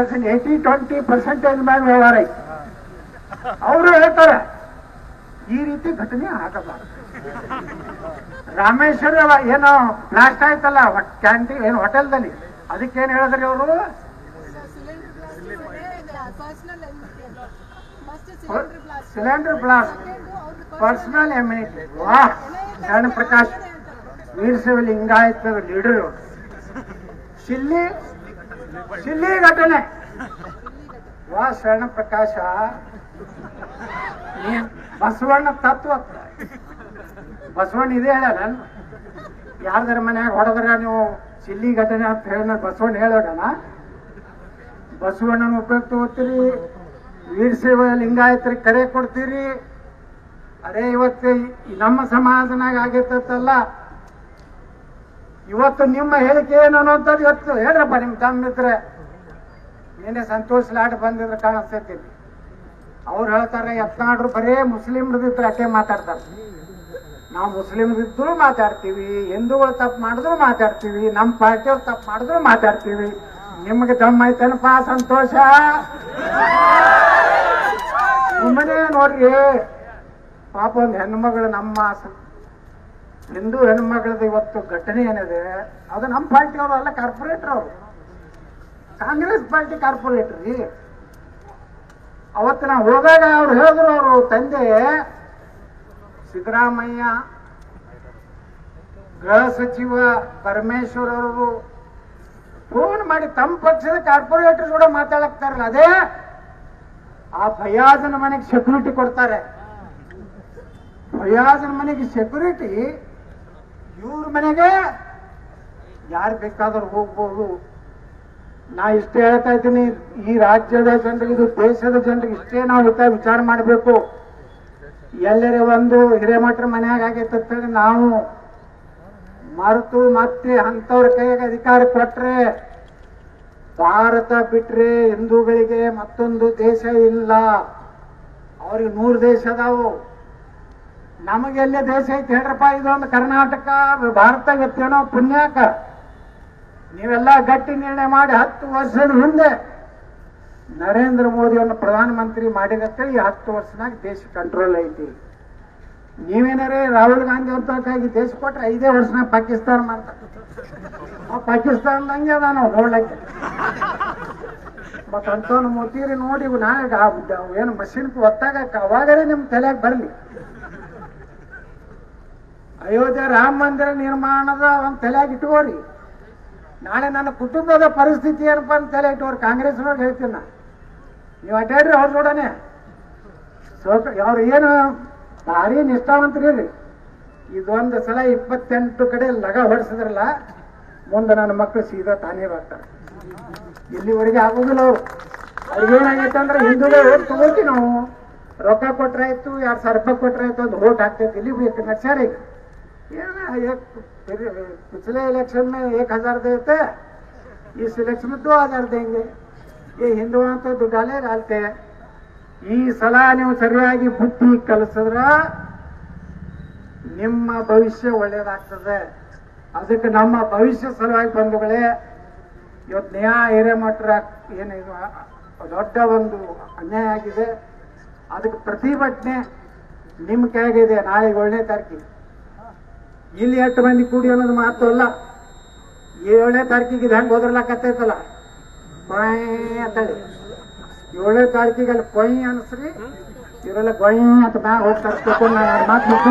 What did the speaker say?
80-20% ಮ್ಯಾಗ ವ್ಯವಹಾರ ಐತಿ. ಅವರು ಹೇಳ್ತಾರೆ ಈ ರೀತಿ ಘಟನೆ ಆಗಬಾರದು. ರಾಮೇಶ್ವರ ಏನೋ ಬ್ಲಾಸ್ಟ್ ಆಯ್ತಲ್ಲ ಕ್ಯಾಂಟೀನ್ ಏನು ಹೋಟೆಲ್ದಲ್ಲಿ, ಅದಕ್ಕೇನು ಹೇಳಿದ್ರಿ ಅವರು? Cylinder blast, personal immunity. ವಾಹ್, ಶರಣ ಪ್ರಕಾಶ್ ವೀರಶೈವ ಲಿಂಗಾಯತ ಲೀಡರ್. ಶಿಲ್ಲಿ ಘಟನೆ. ವಾ ಶರಣ ಪ್ರಕಾಶ, ಬಸವಣ್ಣ ತತ್ವ, ಬಸವಣ್ಣ ಇದೇ ಹೇಳ ಯಾರ್ದಾರ ಮನ್ಯಾಗ ಹೊಡೆದ್ರ ನೀವು ಶಿಲ್ಲಿ ಘಟನೆ ಅಂತ ಹೇಳ ಬಸವಣ್ಣ ಹೇಳೋಣ. ಬಸವಣ್ಣನ ಉಪಯೋಗ ತಗೋತೀರಿ, ವೀರಶೈವ ಲಿಂಗಾಯತರಿಗೆ ಕರೆ ಕೊಡ್ತೀರಿ. ಅರೆ ಇವತ್ತು ನಮ್ಮ ಸಮಾಜನಾಗ ಆಗೈತಲ್ಲ, ಇವತ್ತು ನಿಮ್ಮ ಹೇಳಿಕೆ ಏನು ಅನ್ನೋಂಥದ್ದು ಇವತ್ತು ಹೇಳ್ರಪ್ಪ. ನಿಮ್ ತಮ್ಮಿದ್ರೆ ನಿನ್ನೆ ಸಂತೋಷ್ ಲಾಡ್ ಬಂದಿದ್ರೆ ಕಾಣಿಸ್ತೈತಿ. ಅವ್ರು ಹೇಳ್ತಾರೆ ಯತ್ನಾಡ್ರು ಬರೇ ಮುಸ್ಲಿಮ್ರದಿದ್ರೆ ಅಷ್ಟೇ ಮಾತಾಡ್ತಾರೆ. ನಾವು ಮುಸ್ಲಿಮ್ರಿದ್ರು ಮಾತಾಡ್ತೀವಿ, ಹಿಂದೂಗಳು ತಪ್ಪು ಮಾಡಿದ್ರು ಮಾತಾಡ್ತೀವಿ, ನಮ್ಮ ಪಾರ್ಟಿಯವ್ರು ತಪ್ಪು ಮಾಡಿದ್ರು ಮಾತಾಡ್ತೀವಿ. ನಿಮ್ಗೆ ದಮ್ಮ ಐತನಪ್ಪ ಸಂತೋಷ. ಸುಮ್ಮನೆ ನೋಡ್ರಿ ಪಾಪ ಒಂದು ಹೆಣ್ಮಗಳು, ನಮ್ಮ ಹಿಂದೂ ಹೆಣ್ಮಗಳದ್ದು ಇವತ್ತು ಘಟನೆ ಏನಿದೆ ಅದು ನಮ್ಮ ಪಾರ್ಟಿಯವರು ಅಲ್ಲ, ಕಾರ್ಪೊರೇಟರ್ ಅವರು, ಕಾಂಗ್ರೆಸ್ ಪಾರ್ಟಿ ಕಾರ್ಪೊರೇಟರ್ ರೀ. ಅವತ್ತು ನಾವು ಹೋದಾಗ ಅವ್ರು ಹೇಳಿದ್ರು, ಅವರು ತಂದೆ ಸಿದ್ದರಾಮಯ್ಯ, ಗೃಹ ಸಚಿವ ಪರಮೇಶ್ವರ್ ಅವರು ಫೋನ್ ಮಾಡಿ ತಮ್ಮ ಪಕ್ಷದ ಕಾರ್ಪೊರೇಟರ್ ಕೂಡ ಮಾತಾಡಕ್ತಾರಲ್ಲ, ಅದೇ ಆ ಫಯಾಜನ ಮನೆಗೆ ಸೆಕ್ಯೂರಿಟಿ ಕೊಡ್ತಾರೆ. ಫಯಾಜನ ಮನೆಗೆ ಸೆಕ್ಯೂರಿಟಿ, ಇವ್ರ ಮನೆಗೆ ಯಾರು ಬೇಕಾದ್ರೂ ಹೋಗ್ಬೋದು. ನಾ ಇಷ್ಟೇ ಹೇಳ್ತಾ ಇದ್ದೀನಿ, ಈ ರಾಜ್ಯದ ಜನರಿಗೆ, ಇದು ದೇಶದ ಜನರಿಗೆ ಇಷ್ಟೇ ನಾವು ವಿಚಾರ ಮಾಡಬೇಕು. ಎಲ್ಲರೇ ಒಂದು ಹಿರೇಮಠರ ಮನೆಯಾಗ ಆಗೈತೆ ಅಂತೇಳಿ ನಾವು ಮರೆತು ಮತ್ತೆ ಅಂತವ್ರ ಕೈಯಾಗ ಅಧಿಕಾರ ಕೊಟ್ರೆ, ಭಾರತ ಬಿಟ್ರೆ ಹಿಂದೂಗಳಿಗೆ ಮತ್ತೊಂದು ದೇಶ ಇಲ್ಲ. ಅವ್ರಿಗೆ 100 ದೇಶ ಅದಾವು. ನಮಗೆಲ್ಲೇ ದೇಶ ಐತಿ ಹೇಳ್ರಪ್ಪ? ಇದೊಂದು ಕರ್ನಾಟಕ, ಭಾರತ ಇವತ್ತೇನೋ ಪುಣ್ಯಾಕ. ನೀವೆಲ್ಲ ಗಟ್ಟಿ ನಿರ್ಣಯ ಮಾಡಿ 10 ವರ್ಷದ ಹಿಂದೆ ನರೇಂದ್ರ ಮೋದಿಯನ್ನು ಪ್ರಧಾನಮಂತ್ರಿ ಮಾಡಿರತ್ತೇಳಿ 10 ವರ್ಷನಾಗ ದೇಶ ಕಂಟ್ರೋಲ್ ಐತಿ. ನೀವೇನಾರೇ ರಾಹುಲ್ ಗಾಂಧಿ ಅಂತಕ್ಕಾಗಿ ದೇಶ ಕೊಟ್ರೆ 5 ವರ್ಷನಾಗ ಪಾಕಿಸ್ತಾನ ಮಾಡ್ತಾರೆ. ಪಾಕಿಸ್ತಾನದಂಗೆ ಅದ ನಾವು ನೋಡ್ಲಿಕ್ಕೆ. ಮತ್ತ ಅಂತವನು ಮೋತಿರಿ ನೋಡಿ ನಾಳೆ ಏನು ಮಷಿನ್ ಒತ್ತಾಗ ಅವಾಗಲೇ ನಿಮ್ ತಲೆಯಾಗ ಬರ್ಲಿ. ಅಯೋಧ್ಯೆ ರಾಮ ಮಂದಿರ ನಿರ್ಮಾಣದ ಒಂದು ತಲೆಯಾಗಿ ಇಟ್ಕೋರಿ. ನಾಳೆ ನನ್ನ ಕುಟುಂಬದ ಪರಿಸ್ಥಿತಿ ಏನಪ್ಪ ಅಂತ ತಲೆ ಇಟ್ಟವ್ರು ಕಾಂಗ್ರೆಸ್ನವ್ರಿಗೆ ಹೇಳ್ತೀನಿ ನಾ. ನೀವು ಅಡ್ಡಾಡ್ರಿ ಅವ್ರ ನೋಡನೆ. ಅವ್ರು ಏನು ಭಾರಿ ನಿಷ್ಠಾವಂತರಿ. ಇದೊಂದು ಸಲ 28 ಕಡೆ ಲಗ ಹೊಡಿಸಿದ್ರಲ್ಲ, ಮುಂದೆ ನನ್ನ ಮಕ್ಕಳು ಸೀದಾ ತಾನೇ ಬರ್ತಾರೆ. ಇಲ್ಲಿವರೆಗೆ ಆಗೋದಿಲ್ಲ ಅವ್ರು. ಅವ್ರಿಗೇನಾಗೈತೆ ಅಂದ್ರೆ ಹಿಂದೂಗಳು ಓಟ್ ತಗೋತೀವಿ ನಾವು, ರೊಕ್ಕ ಕೊಟ್ರಾಯ್ತು, 2000 ರೂಪಾಯಿ ಕೊಟ್ರಾಯ್ತು, ಒಂದು ಓಟ್ ಹಾಕ್ತೈತಿ. ಇಲ್ಲಿ ಬೇಕು ನಡ್ಸ್ಯಾರ. ಈಗ पिछले इलेक्शन में 1000 देते, इस इलेक्शन में 2000 देंगे. ये हिंदुओं तो दुडाले डालते हैं. ಈ ಸಲ ನೀವು ಸರಿಯಾಗಿ ಬುದ್ಧಿ ಕಲಿಸಿದ್ರ ನಿಮ್ಮ ಭವಿಷ್ಯ ಒಳ್ಳೇದಾಗ್ತದೆ. ಅದಕ್ಕೆ ನಮ್ಮ ಭವಿಷ್ಯ ಸಲುವಾಗಿ ಬಂಧುಗಳೇ, ಇವತ್ತು ನ್ಯಾಯ ಹಿರೇಮಠರ ಏನಿದು ದೊಡ್ಡ ಒಂದು ಅನ್ಯಾಯ ಆಗಿದೆ. ಅದಕ್ಕೆ ಪ್ರತಿಭಟನೆ ನಿಮ್ಮ ಕೈಯಾಗಿದೆ. ನಾಳೆ 7ನೇ ತಾರೀಕಿಗೆ ಇಲ್ಲಿ 8 ಮಂದಿ ಕೂಡಿ ಅನ್ನೋದು ಮಾತು ಅಲ್ಲ. 7ನೇ ತಾರೀಕಿಗೆ ಇದು ಹೆಂಗೆ ಹೋದ್ರಲಾಕತ್ತೈತಲ್ಲ ಕೊಯ್ ಅಂತೇಳಿ, 7ನೇ ತಾರೀಕಿಗೆ ಅಲ್ಲಿ ಕೊಯ್ ಅನ್ಸ್ರಿ, ಇವರೆಲ್ಲ ಗೊಯ್ ಅಂತ ಮ್ಯಾಗ ಹೋಗಿ ತರಿಸ್ಬೇಕು. ನಾನು ಮಾತು ಮುಖ್ಯ